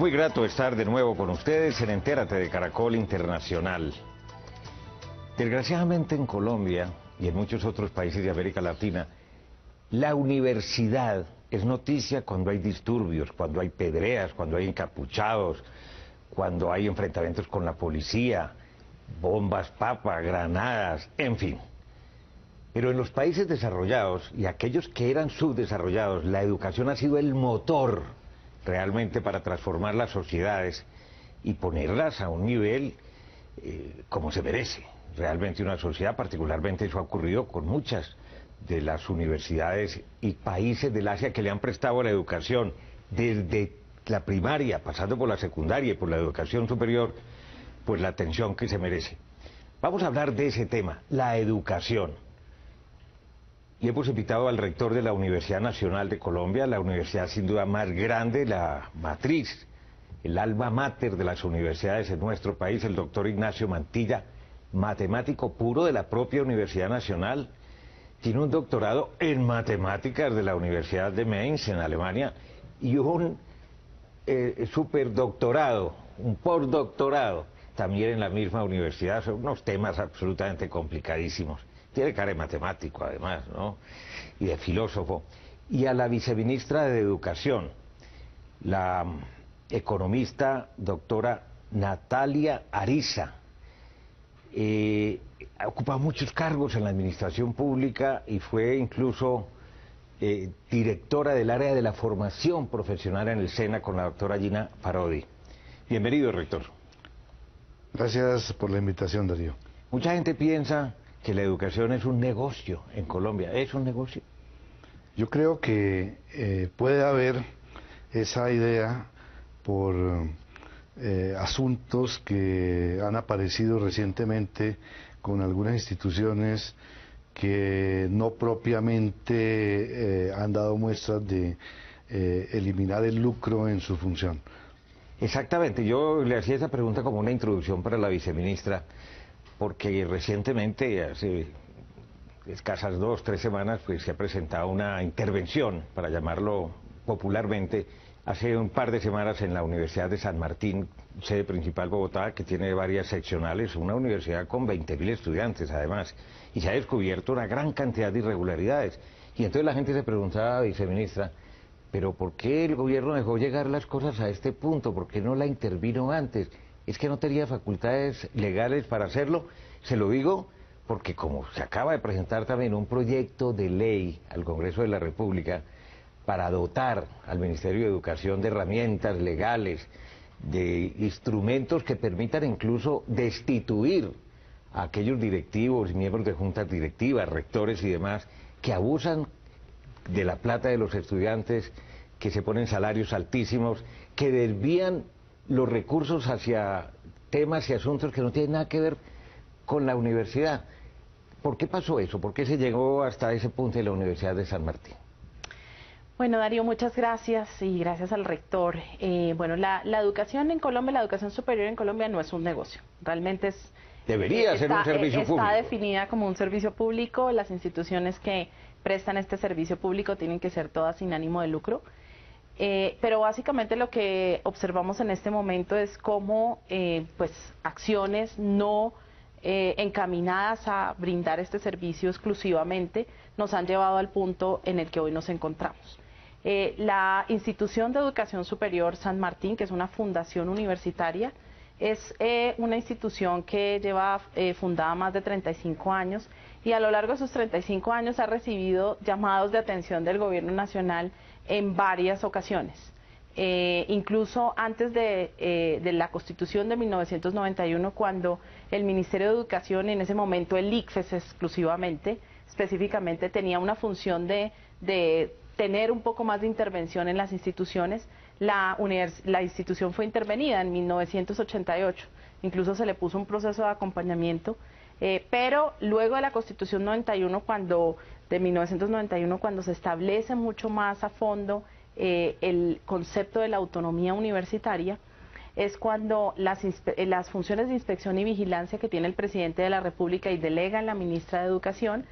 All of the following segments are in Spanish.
muy grato estar de nuevo con ustedes en Entérate de Caracol Internacional. Desgraciadamente en Colombia y en muchos otros países de América Latina, la universidad es noticia cuando hay disturbios, cuando hay pedreas, cuando hay encapuchados, cuando hay enfrentamientos con la policía, bombas papa, granadas, en fin. Pero en los países desarrollados y aquellos que eran subdesarrollados, la educación ha sido el motor realmente para transformar las sociedades y ponerlas a un nivel como se merece. Realmente una sociedad, particularmente eso ha ocurrido con muchas de las universidades y países del Asia que le han prestado la educación desde la primaria, pasando por la secundaria y por la educación superior, pues la atención que se merece. Vamos a hablar de ese tema, la educación. Y hemos invitado al rector de la Universidad Nacional de Colombia, la universidad sin duda más grande, la matriz, el alma mater de las universidades en nuestro país, el doctor Ignacio Mantilla, matemático puro de la propia Universidad Nacional. Tiene un doctorado en matemáticas de la Universidad de Mainz, en Alemania, y un superdoctorado, un postdoctorado, también en la misma universidad. Son unos temas absolutamente complicadísimos. Tiene cara de matemático, además, ¿no? Y de filósofo. Y a la viceministra de Educación, la economista doctora Natalia Ariza. Ha ocupado muchos cargos en la administración pública y fue incluso directora del área de la formación profesional en el SENA con la doctora Gina Parodi. Bienvenido, rector. Gracias por la invitación, Darío. Mucha gente piensa que la educación es un negocio en Colombia. ¿Es un negocio? Yo creo que puede haber esa idea por asuntos que han aparecido recientemente con algunas instituciones que no propiamente han dado muestras de eliminar el lucro en su función. Exactamente, yo le hacía esa pregunta como una introducción para la viceministra, porque recientemente, hace escasas 2 o 3 semanas, pues se ha presentado una intervención, para llamarlo popularmente, hace un par de semanas en la Universidad de San Martín, sede principal Bogotá, que tiene varias seccionales, una universidad con 20.000 estudiantes además, y se ha descubierto una gran cantidad de irregularidades. Y entonces la gente se preguntaba, viceministra, ¿pero por qué el gobierno dejó llegar las cosas a este punto? ¿Por qué no la intervino antes? ¿Es que no tenía facultades legales para hacerlo? Se lo digo porque como se acaba de presentar también un proyecto de ley al Congreso de la República para dotar al Ministerio de Educación de herramientas legales, de instrumentos que permitan incluso destituir a aquellos directivos, miembros de juntas directivas, rectores y demás, que abusan de la plata de los estudiantes, que se ponen salarios altísimos, que desvían los recursos hacia temas y asuntos que no tienen nada que ver con la universidad. ¿Por qué pasó eso? ¿Por qué se llegó hasta ese punto de la Universidad de San Martín? Bueno, Darío, muchas gracias y gracias al rector. Bueno, la educación en Colombia, la educación superior en Colombia no es un negocio, realmente es... Debería ser un servicio público. Está definida como un servicio público, las instituciones que prestan este servicio público tienen que ser todas sin ánimo de lucro. Pero básicamente lo que observamos en este momento es cómo pues, acciones no encaminadas a brindar este servicio exclusivamente nos han llevado al punto en el que hoy nos encontramos. La Institución de Educación Superior San Martín, que es una fundación universitaria, es una institución que lleva fundada más de 35 años y a lo largo de sus 35 años ha recibido llamados de atención del gobierno nacional en varias ocasiones. Incluso antes de la Constitución de 1991, cuando el Ministerio de Educación, en ese momento el ICFES exclusivamente, específicamente tenía una función de tener un poco más de intervención en las instituciones, la institución fue intervenida en 1988, incluso se le puso un proceso de acompañamiento, pero luego de la Constitución 91, de 1991, cuando se establece mucho más a fondo el concepto de la autonomía universitaria, es cuando las funciones de inspección y vigilancia que tiene el presidente de la República y delega en la ministra de Educación,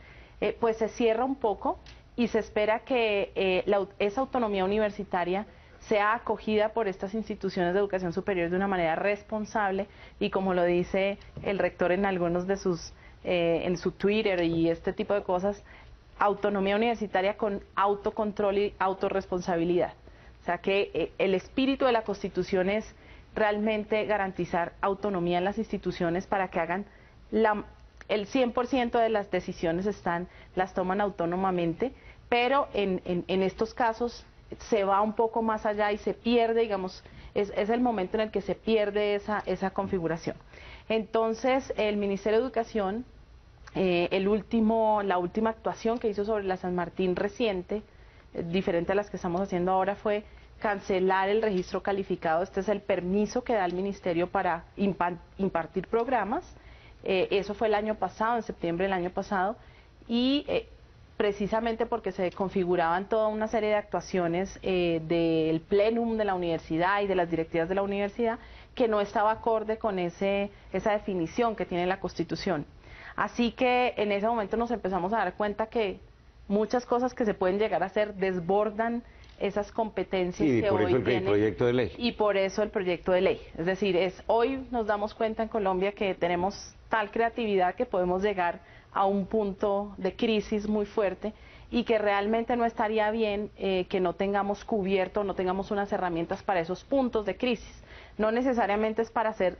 pues se cierra un poco y se espera que esa autonomía universitaria sea acogida por estas instituciones de educación superior de una manera responsable y, como lo dice el rector en algunos de sus, en su Twitter y este tipo de cosas, autonomía universitaria con autocontrol y autorresponsabilidad. O sea que el espíritu de la Constitución es realmente garantizar autonomía en las instituciones para que hagan el 100% de las decisiones las toman autónomamente, pero en estos casos se va un poco más allá y se pierde, digamos, es el momento en el que se pierde esa configuración. Entonces, el Ministerio de Educación, la última actuación que hizo sobre la San Martín reciente, diferente a las que estamos haciendo ahora, fue cancelar el registro calificado. Este es el permiso que da el Ministerio para impartir programas. Eso fue el año pasado, en septiembre del año pasado, y precisamente porque se configuraban toda una serie de actuaciones del plenum de la universidad y de las directivas de la universidad que no estaba acorde con esa definición que tiene la Constitución. Así que en ese momento nos empezamos a dar cuenta que muchas cosas que se pueden llegar a hacer desbordan esas competencias que hoy tiene. Y por eso el proyecto de ley. Y por eso el proyecto de ley. Es decir, hoy nos damos cuenta en Colombia que tenemos tal creatividad que podemos llegar a un punto de crisis muy fuerte y que realmente no estaría bien que no tengamos cubierto, no tengamos unas herramientas para esos puntos de crisis. No necesariamente es para hacer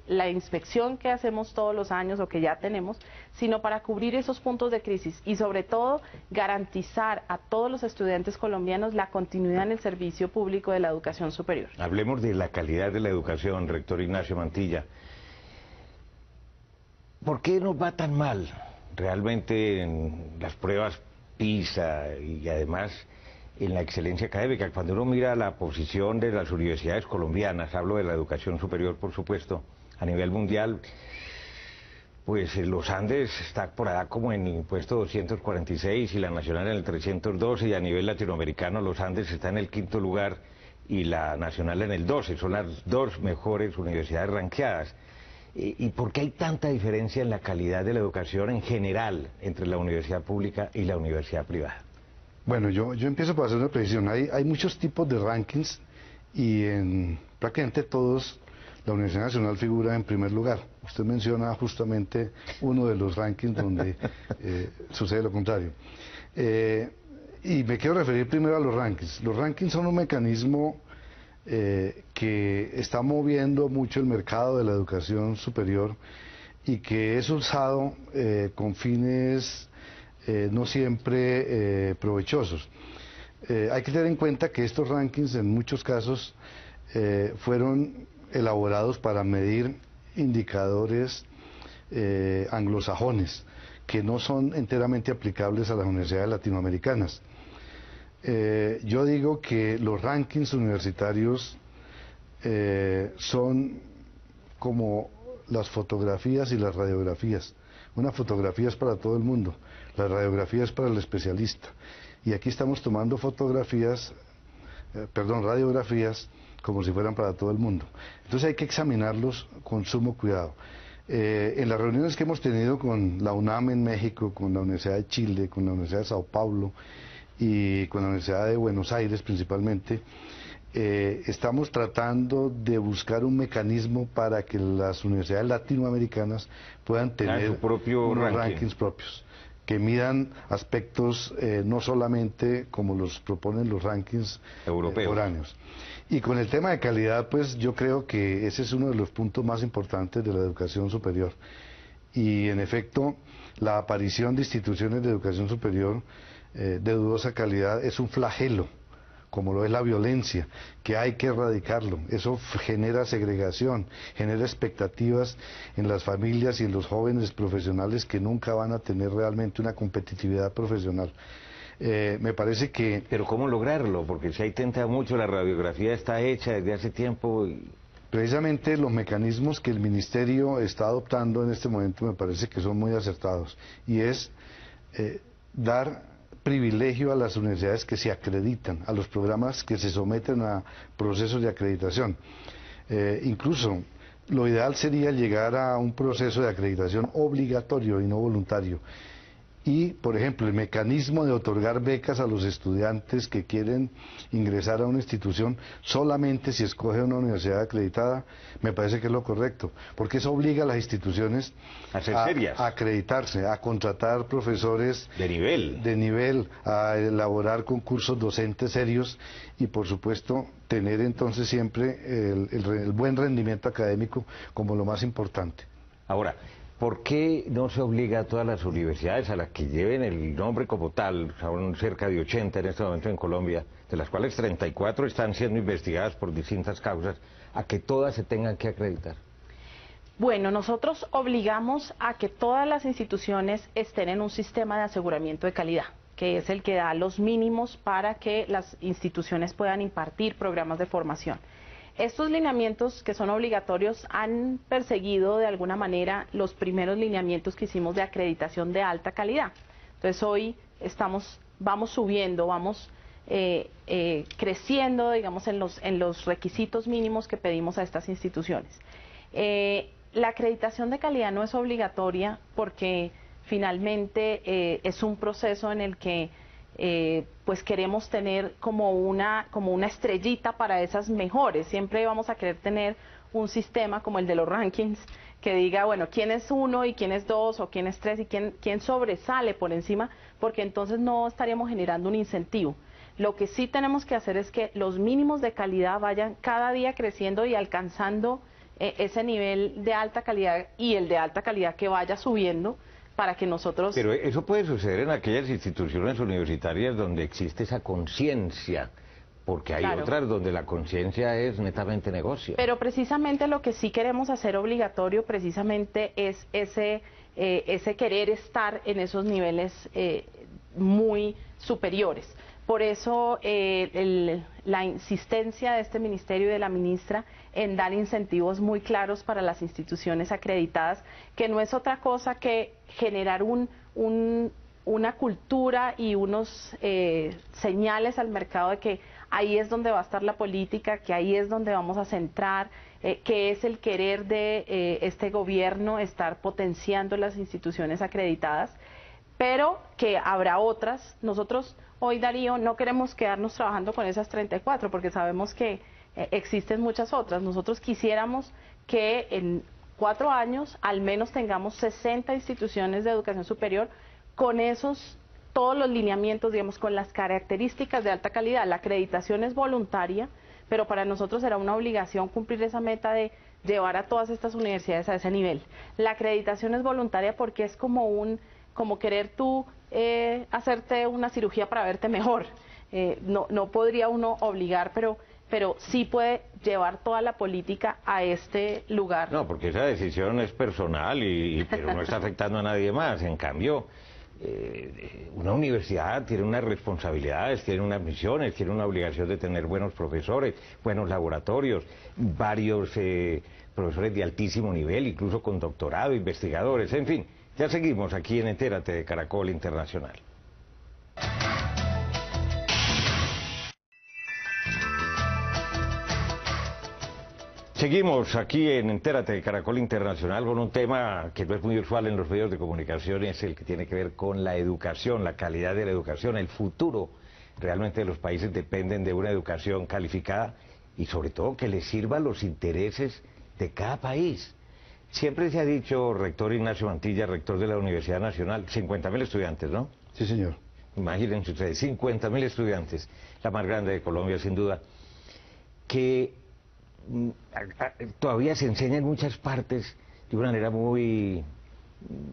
la inspección que hacemos todos los años o que ya tenemos, sino para cubrir esos puntos de crisis y sobre todo garantizar a todos los estudiantes colombianos la continuidad en el servicio público de la educación superior. Hablemos de la calidad de la educación, rector Ignacio Mantilla. ¿Por qué nos va tan mal realmente en las pruebas PISA y además en la excelencia académica? Cuando uno mira la posición de las universidades colombianas, hablo de la educación superior por supuesto, a nivel mundial, pues los Andes está por allá como en el puesto 246 y la Nacional en el 312, y a nivel latinoamericano los Andes está en el 5º lugar y la Nacional en el 12, son las dos mejores universidades ranqueadas. ¿Y por qué hay tanta diferencia en la calidad de la educación en general entre la universidad pública y la universidad privada? Bueno, yo empiezo por hacer una precisión. Hay muchos tipos de rankings y en prácticamente todos la Universidad Nacional figura en primer lugar. Usted menciona justamente uno de los rankings donde sucede lo contrario. Y me quiero referir primero a los rankings. Los rankings son un mecanismo que está moviendo mucho el mercado de la educación superior y que es usado con fines no siempre provechosos. Hay que tener en cuenta que estos rankings en muchos casos fueron elaborados para medir indicadores anglosajones que no son enteramente aplicables a las universidades latinoamericanas. Yo digo que los rankings universitarios son como las fotografías y las radiografías. Una fotografía es para todo el mundo, la radiografía es para el especialista. Y aquí estamos tomando radiografías como si fueran para todo el mundo. Entonces hay que examinarlos con sumo cuidado. En las reuniones que hemos tenido con la UNAM en México, con la Universidad de Chile, con la Universidad de Sao Paulo y con la Universidad de Buenos Aires principalmente, estamos tratando de buscar un mecanismo para que las universidades latinoamericanas puedan tener su propio unos rankings propios, que midan aspectos no solamente como los proponen los rankings europeos. Y con el tema de calidad, pues yo creo que ese es uno de los puntos más importantes de la educación superior. Y en efecto, la aparición de instituciones de educación superior de dudosa calidad es un flagelo, como lo es la violencia, que hay que erradicarlo. Eso genera segregación, genera expectativas en las familias y en los jóvenes profesionales que nunca van a tener realmente una competitividad profesional. Me parece que... Pero ¿cómo lograrlo? Porque si ahí tenta mucho, la radiografía está hecha desde hace tiempo. Precisamente los mecanismos que el Ministerio está adoptando en este momento me parece que son muy acertados. Y es dar privilegio a las universidades que se acreditan, a los programas que se someten a procesos de acreditación. Incluso lo ideal sería llegar a un proceso de acreditación obligatorio y no voluntario. Y, por ejemplo, el mecanismo de otorgar becas a los estudiantes que quieren ingresar a una institución solamente si escoge una universidad acreditada, me parece que es lo correcto, porque eso obliga a las instituciones a acreditarse, a contratar profesores de nivel, a elaborar concursos docentes serios y, por supuesto, tener entonces siempre el buen rendimiento académico como lo más importante. Ahora, ¿por qué no se obliga a todas las universidades a las que lleven el nombre como tal? Son cerca de 80 en este momento en Colombia, de las cuales 34 están siendo investigadas por distintas causas, a que todas se tengan que acreditar. Bueno, nosotros obligamos a que todas las instituciones estén en un sistema de aseguramiento de calidad, que es el que da los mínimos para que las instituciones puedan impartir programas de formación. Estos lineamientos que son obligatorios han perseguido de alguna manera los primeros lineamientos que hicimos de acreditación de alta calidad. Entonces hoy vamos subiendo, vamos creciendo, digamos, en los requisitos mínimos que pedimos a estas instituciones. La acreditación de calidad no es obligatoria porque finalmente es un proceso en el que pues queremos tener como una estrellita para esas mejores. Siempre vamos a querer tener un sistema como el de los rankings que diga, bueno, quién es 1 y quién es 2 o quién es 3 y quién sobresale por encima, porque entonces no estaríamos generando un incentivo. Lo que sí tenemos que hacer es que los mínimos de calidad vayan cada día creciendo y alcanzando ese nivel de alta calidad, y el de alta calidad que vaya subiendo, para que nosotros... Pero eso puede suceder en aquellas instituciones universitarias donde existe esa conciencia, porque hay otras donde la conciencia es netamente negocio. Pero precisamente lo que sí queremos hacer obligatorio precisamente es ese querer estar en esos niveles muy superiores. Por eso la insistencia de este ministerio y de la ministra en dar incentivos muy claros para las instituciones acreditadas, que no es otra cosa que generar una cultura y unos señales al mercado de que ahí es donde va a estar la política, que ahí es donde vamos a centrar, que es el querer de este gobierno estar potenciando las instituciones acreditadas, pero que habrá otras. Nosotros hoy, Darío, no queremos quedarnos trabajando con esas 34 porque sabemos que existen muchas otras. Nosotros quisiéramos que en 4 años al menos tengamos 60 instituciones de educación superior con todos los lineamientos, digamos, con las características de alta calidad. La acreditación es voluntaria, pero para nosotros será una obligación cumplir esa meta de llevar a todas estas universidades a ese nivel. La acreditación es voluntaria porque es como querer tú hacerte una cirugía para verte mejor. No podría uno obligar, pero sí puede llevar toda la política a este lugar. No, porque esa decisión es personal, pero no está afectando a nadie más. En cambio, una universidad tiene unas responsabilidades, tiene unas misiones, tiene una obligación de tener buenos profesores, buenos laboratorios, varios profesores de altísimo nivel, incluso con doctorado, investigadores, en fin. Ya seguimos aquí en Entérate de Caracol Internacional. Seguimos aquí en Entérate de Caracol Internacional con un tema que no es muy usual en los medios de comunicación, es el que tiene que ver con la educación, la calidad de la educación, el futuro. Realmente los países dependen de una educación calificada y sobre todo que les sirva a los intereses de cada país. Siempre se ha dicho, rector Ignacio Mantilla, rector de la Universidad Nacional, 50.000 estudiantes, ¿no? Sí, señor. Imagínense ustedes, 50.000 estudiantes, la más grande de Colombia sin duda, que todavía se enseña en muchas partes de una manera muy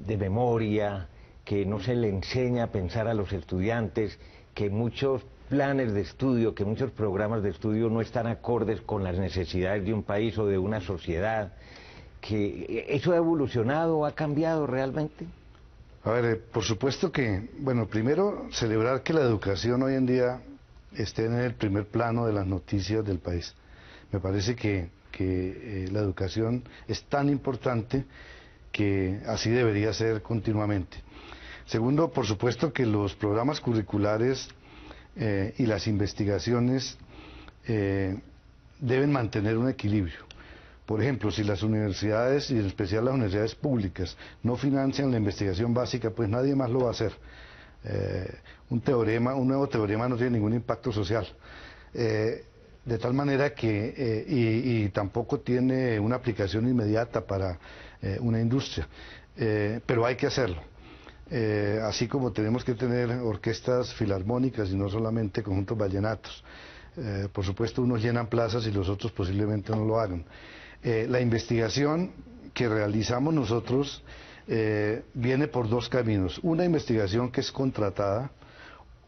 de memoria, que no se le enseña a pensar a los estudiantes, que muchos planes de estudio, que muchos programas de estudio no están acordes con las necesidades de un país o de una sociedad. ¿Que eso ha evolucionado, ha cambiado realmente? A ver, por supuesto que, bueno, primero celebrar que la educación hoy en día esté en el primer plano de las noticias del país. Me parece que la educación es tan importante que así debería ser continuamente. Segundo, por supuesto que los programas curriculares y las investigaciones deben mantener un equilibrio, Por ejemplo, si las universidades, y en especial las universidades públicas, no financian la investigación básica, pues nadie más lo va a hacer. Un nuevo teorema no tiene ningún impacto social. De tal manera que, y tampoco tiene una aplicación inmediata para una industria, pero hay que hacerlo. Así como tenemos que tener orquestas filarmónicas y no solamente conjuntos vallenatos. Por supuesto, unos llenan plazas y los otros posiblemente no lo hagan. La investigación que realizamos nosotros viene por dos caminos. Una investigación que es contratada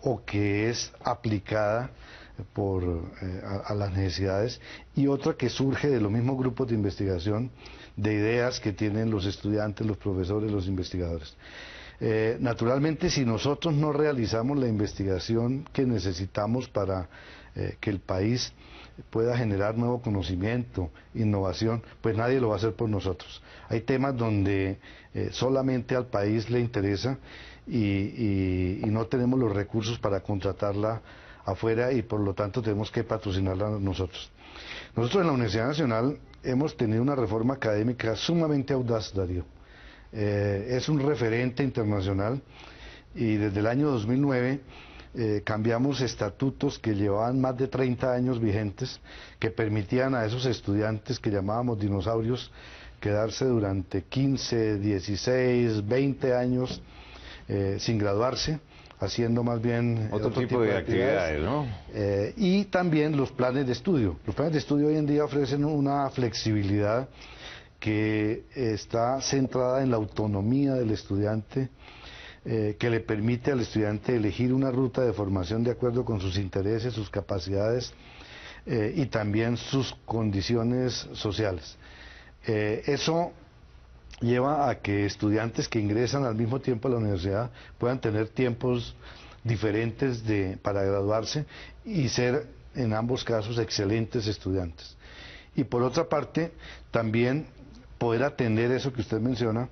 o que es aplicada a las necesidades, y otra que surge de los mismos grupos de investigación, de ideas que tienen los estudiantes, los profesores, los investigadores. Naturalmente, si nosotros no realizamos la investigación que necesitamos para que el país pueda generar nuevo conocimiento, innovación, pues nadie lo va a hacer por nosotros. Hay temas donde solamente al país le interesa y no tenemos los recursos para contratarla afuera, y por lo tanto tenemos que patrocinarla nosotros. Nosotros en la Universidad Nacional hemos tenido una reforma académica sumamente audaz, Darío. Es un referente internacional, y desde el año 2009 cambiamos estatutos que llevaban más de 30 años vigentes, que permitían a esos estudiantes que llamábamos dinosaurios quedarse durante 15, 16, 20 años sin graduarse, haciendo más bien otro tipo de actividades, ¿no? Y también los planes de estudio. Los planes de estudio hoy en día ofrecen una flexibilidad que está centrada en la autonomía del estudiante, que le permite al estudiante elegir una ruta de formación de acuerdo con sus intereses, sus capacidades y también sus condiciones sociales. Eso lleva a que estudiantes que ingresan al mismo tiempo a la universidad puedan tener tiempos diferentes para graduarse y ser en ambos casos excelentes estudiantes. Y por otra parte, también poder atender eso que usted menciona,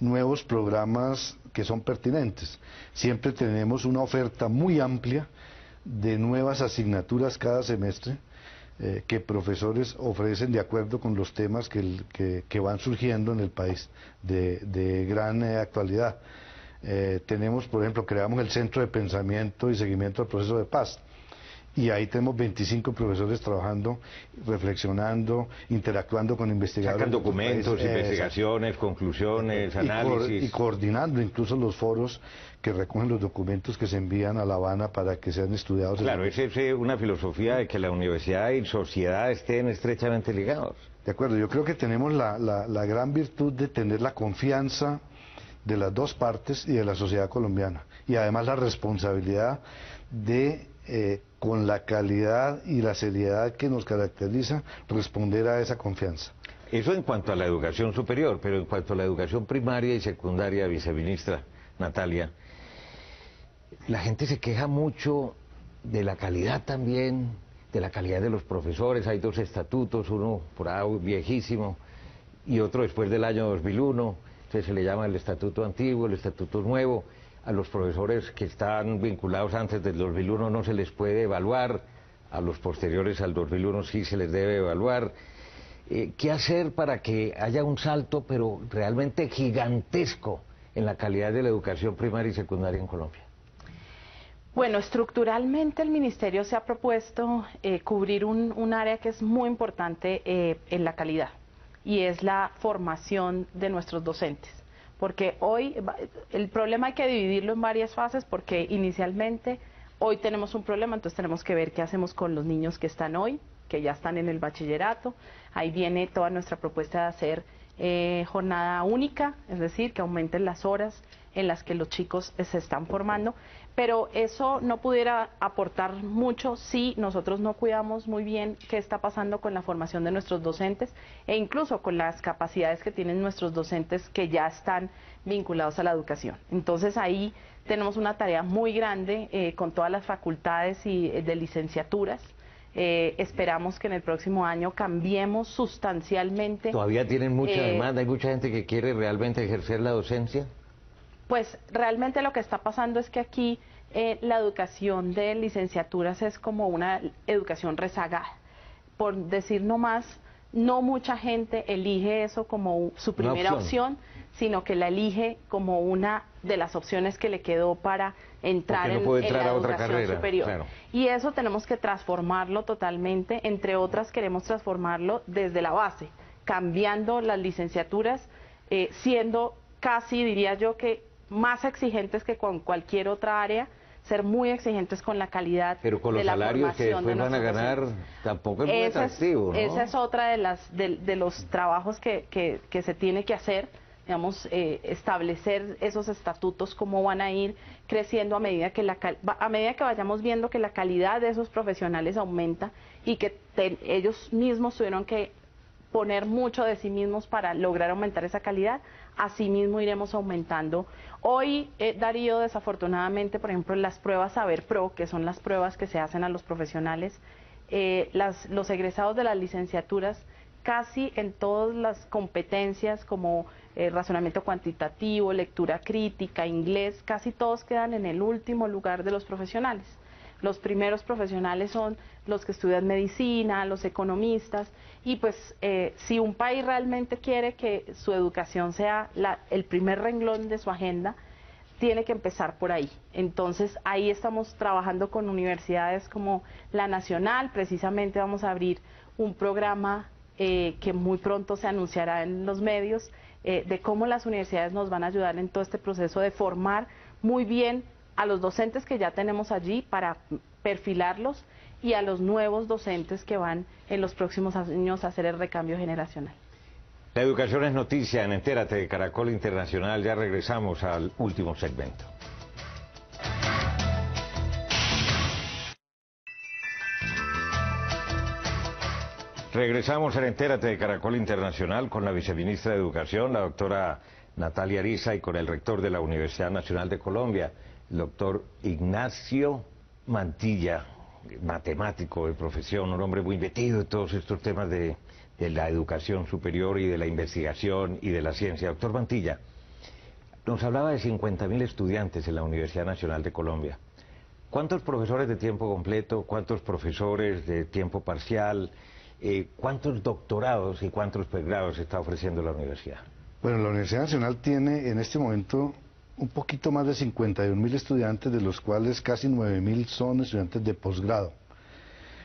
nuevos programas que son pertinentes. Siempre tenemos una oferta muy amplia de nuevas asignaturas cada semestre, que profesores ofrecen de acuerdo con los temas que van surgiendo en el país de gran actualidad. Tenemos, por ejemplo, creamos el Centro de Pensamiento y Seguimiento del Proceso de Paz, y ahí tenemos 25 profesores trabajando, reflexionando, interactuando con investigadores. Sacan documentos, investigaciones, conclusiones, análisis. Y coordinando incluso los foros que recogen los documentos que se envían a La Habana para que sean estudiados. Claro, es una filosofía de que la universidad y sociedad estén estrechamente ligados. De acuerdo, yo creo que tenemos la gran virtud de tener la confianza de las dos partes y de la sociedad colombiana, y además la responsabilidad de, con la calidad y la seriedad que nos caracteriza, responder a esa confianza. Eso en cuanto a la educación superior, pero en cuanto a la educación primaria y secundaria, viceministra Natalia, la gente se queja mucho de la calidad también, de la calidad de los profesores. Hay dos estatutos, uno por ahí viejísimo y otro después del año 2001, entonces se le llama el estatuto antiguo, el estatuto nuevo. A los profesores que están vinculados antes del 2001 no se les puede evaluar, a los posteriores al 2001 sí se les debe evaluar. ¿Qué hacer para que haya un salto, pero realmente gigantesco, en la calidad de la educación primaria y secundaria en Colombia? Bueno, estructuralmente el Ministerio se ha propuesto cubrir un área que es muy importante en la calidad, y es la formación de nuestros docentes. Porque hoy el problema hay que dividirlo en varias fases, porque inicialmente hoy tenemos un problema, entonces tenemos que ver qué hacemos con los niños que están hoy, que ya están en el bachillerato. Ahí viene toda nuestra propuesta de hacer jornada única, es decir, que aumenten las horas en las que los chicos se están formando, pero eso no pudiera aportar mucho si nosotros no cuidamos muy bien qué está pasando con la formación de nuestros docentes, e incluso con las capacidades que tienen nuestros docentes que ya están vinculados a la educación. Entonces ahí tenemos una tarea muy grande con todas las facultades y de licenciaturas. Esperamos que en el próximo año cambiemos sustancialmente. ¿Todavía tienen mucha demanda? ¿Hay mucha gente que quiere realmente ejercer la docencia? Pues realmente lo que está pasando es que aquí la educación de licenciaturas es como una educación rezagada. Por decir no más, no mucha gente elige eso como su primera opción, sino que la elige como una de las opciones que le quedó para entrar en la educación superior. Claro. Y eso tenemos que transformarlo totalmente, entre otras queremos transformarlo desde la base, cambiando las licenciaturas, siendo casi, diría yo, que más exigentes que con cualquier otra área, ser muy exigentes con la calidad de la formación. Pero con los salarios que después van a ganar tampoco es muy atractivo, ¿no? Esa es otra de los trabajos que se tiene que hacer, digamos, establecer esos estatutos, cómo van a ir creciendo a medida que vayamos viendo que la calidad de esos profesionales aumenta y que ellos mismos tuvieron que poner mucho de sí mismos para lograr aumentar esa calidad, así mismo iremos aumentando. Hoy, Darío, desafortunadamente, por ejemplo, las pruebas Saber Pro, que son las pruebas que se hacen a los profesionales, los egresados de las licenciaturas, casi en todas las competencias como razonamiento cuantitativo, lectura crítica, inglés, casi todos quedan en el último lugar de los profesionales. Los primeros profesionales son los que estudian medicina, los economistas, y pues si un país realmente quiere que su educación sea el primer renglón de su agenda, tiene que empezar por ahí. Entonces ahí estamos trabajando con universidades como la Nacional, precisamente vamos a abrir un programa que muy pronto se anunciará en los medios, de cómo las universidades nos van a ayudar en todo este proceso de formar muy bien a los docentes que ya tenemos allí para perfilarlos y a los nuevos docentes que van en los próximos años a hacer el recambio generacional. La educación es noticia en Entérate de Caracol Internacional. Ya regresamos al último segmento. Regresamos en Entérate de Caracol Internacional con la viceministra de Educación, la doctora Natalia Ariza, y con el rector de la Universidad Nacional de Colombia, el doctor Ignacio Mantilla, matemático de profesión, un hombre muy metido en todos estos temas de la educación superior y de la investigación y de la ciencia. Doctor Mantilla, nos hablaba de 50.000 estudiantes en la Universidad Nacional de Colombia. ¿Cuántos profesores de tiempo completo, cuántos profesores de tiempo parcial, cuántos doctorados y cuántos posgrados está ofreciendo la universidad? Bueno, la Universidad Nacional tiene en este momento un poquito más de 51.000 estudiantes, de los cuales casi 9.000 son estudiantes de posgrado.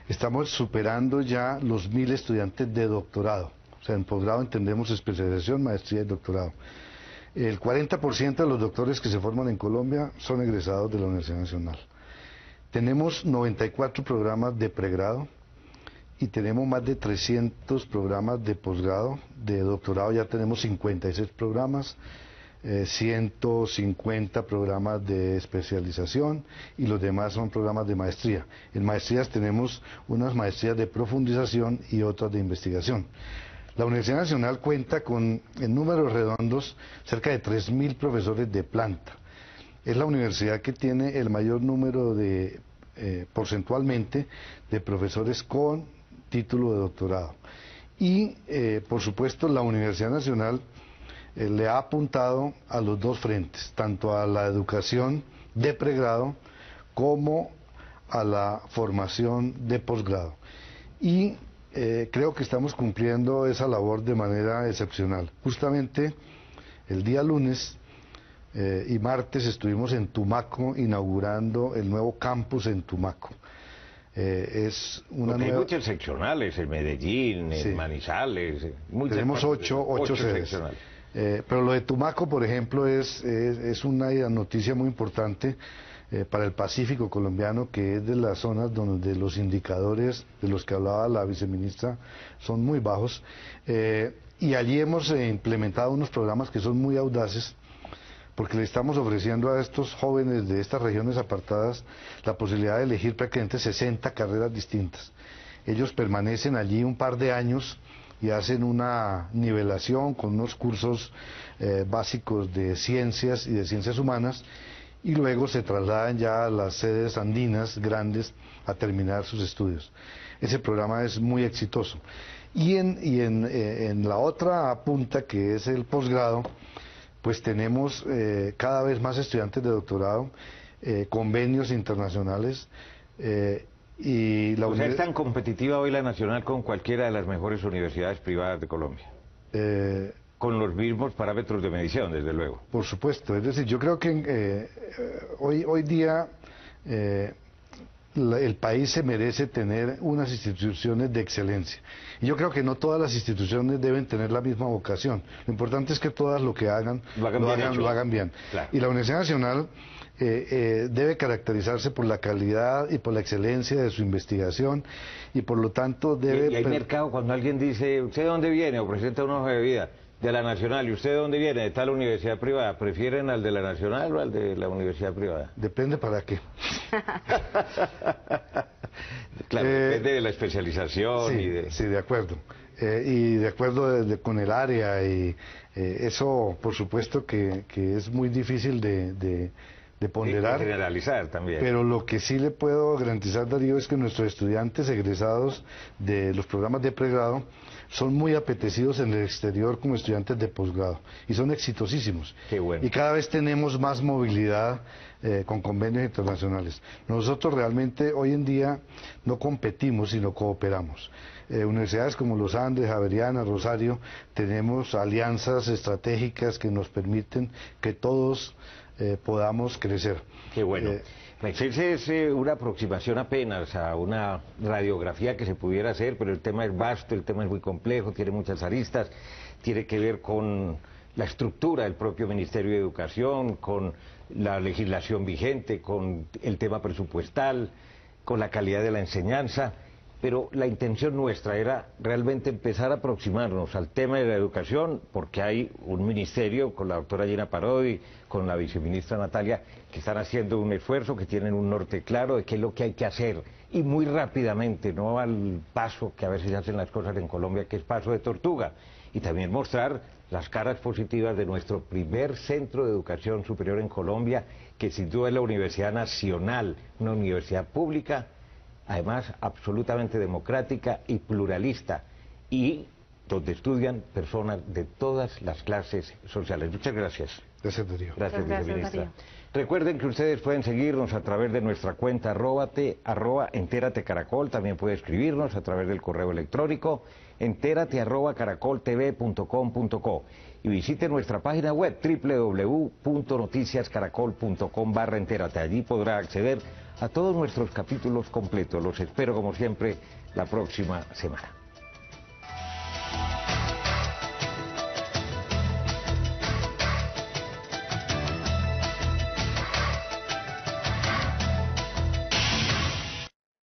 Estamos superando ya los 1.000 estudiantes de doctorado. O sea, en posgrado entendemos especialización, maestría y doctorado. El 40% de los doctores que se forman en Colombia son egresados de la Universidad Nacional. Tenemos 94 programas de pregrado y tenemos más de 300 programas de posgrado. De doctorado ya tenemos 56 programas. 150 programas de especialización y los demás son programas de maestría. En maestrías tenemos unas maestrías de profundización y otras de investigación. La Universidad Nacional cuenta con, en números redondos, cerca de 3.000 profesores de planta. Es la universidad que tiene el mayor número de, porcentualmente, de profesores con título de doctorado. Y, por supuesto, la Universidad Nacional le ha apuntado a los dos frentes, tanto a la educación de pregrado como a la formación de posgrado. Y creo que estamos cumpliendo esa labor de manera excepcional. Justamente el día lunes y martes estuvimos en Tumaco inaugurando el nuevo campus en Tumaco. Es una nueva... Hay muchos seccionales en Medellín, en Manizales. Tenemos ocho sedes. Pero lo de Tumaco, por ejemplo, es una noticia muy importante para el Pacífico colombiano, que es de las zonas donde los indicadores de los que hablaba la viceministra son muy bajos. Y allí hemos implementado unos programas que son muy audaces, porque le estamos ofreciendo a estos jóvenes de estas regiones apartadas la posibilidad de elegir prácticamente 60 carreras distintas. Ellos permanecen allí un par de años y hacen una nivelación con unos cursos básicos de ciencias y de ciencias humanas, y luego se trasladan ya a las sedes andinas grandes a terminar sus estudios. Ese programa es muy exitoso. Y en la otra punta, que es el posgrado, pues tenemos cada vez más estudiantes de doctorado, convenios internacionales, Y o sea, ¿es tan competitiva hoy la Nacional con cualquiera de las mejores universidades privadas de Colombia? Con los mismos parámetros de medición, desde luego. Por supuesto, es decir, yo creo que hoy día el país se merece tener unas instituciones de excelencia. Y yo creo que no todas las instituciones deben tener la misma vocación. Lo importante es que todas lo que hagan, lo hagan bien. Claro. Y la Universidad Nacional debe caracterizarse por la calidad y por la excelencia de su investigación y por lo tanto debe... Y hay mercado cuando alguien dice, ¿usted de dónde viene? O presenta una hoja de vida de la Nacional. ¿Y usted de dónde viene? De tal universidad privada. ¿Prefieren al de la Nacional o al de la universidad privada? Depende para qué. Claro, depende de la especialización. Sí, sí, de acuerdo. Y de acuerdo con el área. Y eso, por supuesto, que es muy difícil de ponderar. De generalizar también. Pero lo que sí le puedo garantizar, Darío, es que nuestros estudiantes egresados de los programas de pregrado son muy apetecidos en el exterior como estudiantes de posgrado y son exitosísimos. Qué bueno. Y cada vez tenemos más movilidad con convenios internacionales. Nosotros realmente hoy en día no competimos, sino cooperamos. Universidades como Los Andes, Javeriana, Rosario, tenemos alianzas estratégicas que nos permiten que todos podamos crecer. Qué bueno. Esa es una aproximación apenas a una radiografía que se pudiera hacer, pero el tema es vasto, el tema es muy complejo, tiene muchas aristas, tiene que ver con la estructura del propio Ministerio de Educación, con la legislación vigente, con el tema presupuestal, con la calidad de la enseñanza, pero la intención nuestra era realmente empezar a aproximarnos al tema de la educación, porque hay un ministerio con la doctora Gina Parodi, con la viceministra Natalia, que están haciendo un esfuerzo, que tienen un norte claro de qué es lo que hay que hacer, y muy rápidamente, no al paso que a veces se hacen las cosas en Colombia, que es paso de tortuga, y también mostrar las caras positivas de nuestro primer centro de educación superior en Colombia, que sin duda es la Universidad Nacional, una universidad pública, además absolutamente democrática y pluralista, y donde estudian personas de todas las clases sociales. Muchas gracias. Gracias, Darío. Gracias, viceministra. Darío. Recuerden que ustedes pueden seguirnos a través de nuestra cuenta @entérate Caracol, también puede escribirnos a través del correo electrónico entérate@caracoltv.com.co y visite nuestra página web www.noticiascaracol.com/entérate. Allí podrá acceder a todos nuestros capítulos completos. Los espero como siempre la próxima semana.